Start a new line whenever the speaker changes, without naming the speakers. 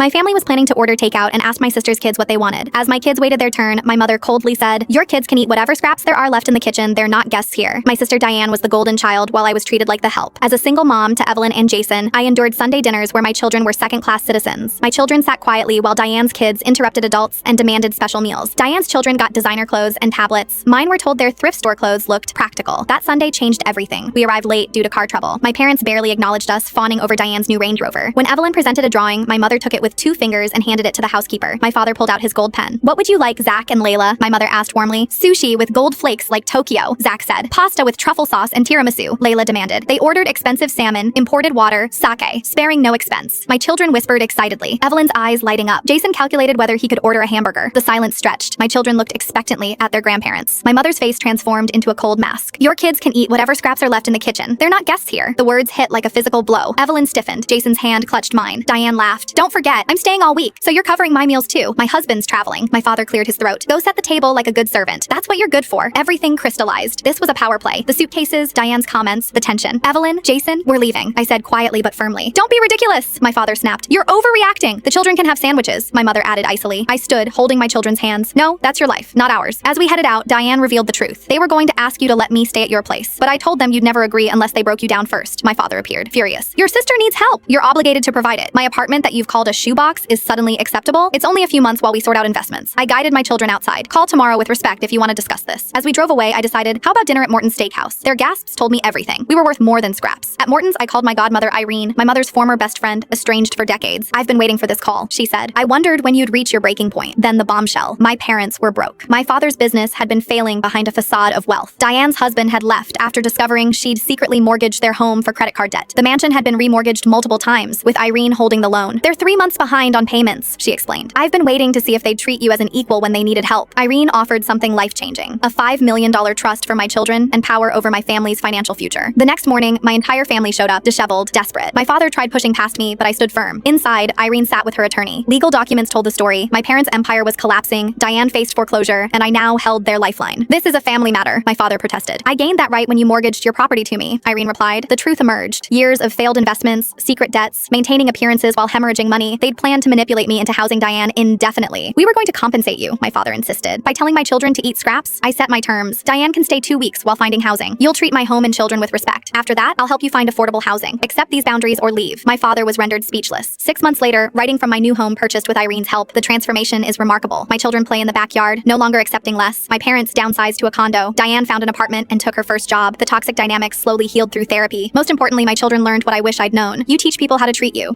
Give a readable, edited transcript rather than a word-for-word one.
My family was planning to order takeout and asked my sister's kids what they wanted. As my kids waited their turn, my mother coldly said, "Your kids can eat whatever scraps there are left in the kitchen. They're not guests here." My sister Diane was the golden child while I was treated like the help. As a single mom to Evelyn and Jason, I endured Sunday dinners where my children were second-class citizens. My children sat quietly while Diane's kids interrupted adults and demanded special meals. Diane's children got designer clothes and tablets. Mine were told their thrift store clothes looked practical. That Sunday changed everything. We arrived late due to car trouble. My parents barely acknowledged us, fawning over Diane's new Range Rover. When Evelyn presented a drawing, my mother took it with 2 fingers and handed it to the housekeeper. My father pulled out his gold pen. "What would you like, Zach and Layla?" my mother asked warmly. "Sushi with gold flakes like Tokyo," Zach said. "Pasta with truffle sauce and tiramisu," Layla demanded. They ordered expensive salmon, imported water, sake, sparing no expense. My children whispered excitedly, Evelyn's eyes lighting up. Jason calculated whether he could order a hamburger. The silence stretched. My children looked expectantly at their grandparents. My mother's face transformed into a cold mask. "Your kids can eat whatever scraps are left in the kitchen. They're not guests here." The words hit like a physical blow. Evelyn stiffened. Jason's hand clutched mine. Diane laughed. "Don't forget, I'm staying all week, so you're covering my meals too. My husband's traveling." My father cleared his throat. "Go set the table like a good servant. That's what you're good for." Everything crystallized. This was a power play. The suitcases, Diane's comments, the tension. "Evelyn, Jason, we're leaving," I said quietly but firmly. "Don't be ridiculous," my father snapped. "You're overreacting. The children can have sandwiches," my mother added icily. I stood, holding my children's hands. "No, that's your life, not ours." As we headed out, Diane revealed the truth. "They were going to ask you to let me stay at your place, but I told them you'd never agree unless they broke you down first." My father appeared, furious. "Your sister needs help. You're obligated to provide it. My apartment that you've called a shoebox is suddenly acceptable? It's only a few months while we sort out investments." I guided my children outside. "Call tomorrow with respect if you want to discuss this." As we drove away, I decided, how about dinner at Morton's Steakhouse? Their gasps told me everything. We were worth more than scraps. At Morton's, I called my godmother Irene, my mother's former best friend, estranged for decades. "I've been waiting for this call," she said. "I wondered when you'd reach your breaking point." Then the bombshell. My parents were broke. My father's business had been failing behind a facade of wealth. Diane's husband had left after discovering she'd secretly mortgaged their home for credit card debt. The mansion had been remortgaged multiple times, with Irene holding the loan. "They're 3 months behind on payments," she explained. "I've been waiting to see if they'd treat you as an equal when they needed help." Irene offered something life-changing, a $5 million trust for my children and power over my family's financial future. The next morning, my entire family showed up, disheveled, desperate. My father tried pushing past me, but I stood firm. Inside, Irene sat with her attorney. Legal documents told the story. My parents' empire was collapsing, Diane faced foreclosure, and I now held their lifeline. "This is a family matter," my father protested. "I gained that right when you mortgaged your property to me," Irene replied. The truth emerged. Years of failed investments, secret debts, maintaining appearances while hemorrhaging money. They'd planned to manipulate me into housing Diane indefinitely. "We were going to compensate you," my father insisted. "By telling my children to eat scraps?" I set my terms. "Diane can stay 2 weeks while finding housing. You'll treat my home and children with respect. After that, I'll help you find affordable housing. Accept these boundaries or leave." My father was rendered speechless. 6 months later, writing from my new home purchased with Irene's help, the transformation is remarkable. My children play in the backyard, no longer accepting less. My parents downsized to a condo. Diane found an apartment and took her first job. The toxic dynamics slowly healed through therapy. Most importantly, my children learned what I wish I'd known. You teach people how to treat you.